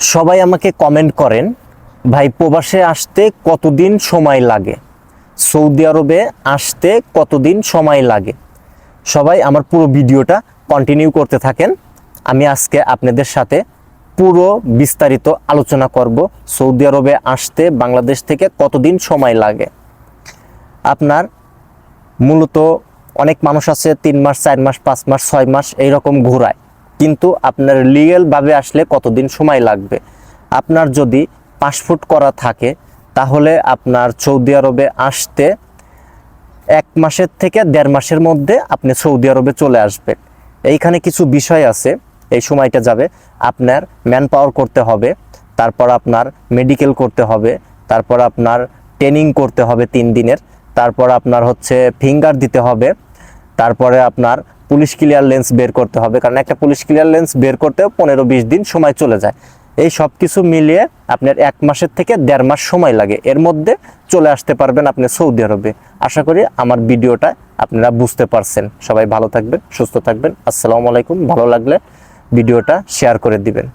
সবাই আমাকে কমেন্ট করেন, ভাই প্রবাসে আসতে কতদিন সময় লাগে, সৌদি আরবে আসতে কতদিন সময় লাগে। সবাই আমার পুরো ভিডিওটা কন্টিনিউ করতে থাকেন। আমি আজকে আপনাদের সাথে পুরো বিস্তারিত আলোচনা করব সৌদি আরবে আসতে বাংলাদেশ থেকে কতদিন সময় লাগে। আপনার মূলত অনেক মানুষ আছে 3 মাস 4 মাস 5 মাস 6 মাস এইরকম ঘোরায়, কিন্তু আপনার লিগ্যালভাবে আসলে কতদিন সময় লাগবে। আপনার যদি পাসপোর্ট করা থাকে তাহলে আপনার সৌদি আরবে আসতে 1 মাসের থেকে 1.5 মাসের মধ্যে আপনি সৌদি আরবে চলে আসবেন। এইখানে কিছু বিষয় আছে, এই সময়টা যাবে। আপনার ম্যান পাওয়ার করতে হবে, তারপর আপনার মেডিকেল করতে হবে, তারপর আপনার ট্রেনিং করতে হবে 3 দিনের, তারপর আপনার ফিঙ্গার দিতে হবে, তারপরে আপনার পুলিশ ক্লিয়ারেন্স বের করতে হবে, কারণ একটা পুলিশ ক্লিয়ারেন্স বের করতেও 15-20 দিন সময় চলে যায়। এই সব কিছু মিলিয়ে আপনার 1 মাসের থেকে 1.5 মাস সময় লাগে, এর মধ্যে চলে আসতে পারবেন আপনি সৌদি আরবে। আশা করি আমার ভিডিওটা আপনারা বুঝতে পারছেন। সবাই ভালো থাকবেন, সুস্থ থাকবেন। আসসালামু আলাইকুম। ভালো লাগলে ভিডিওটা শেয়ার করে দিবেন।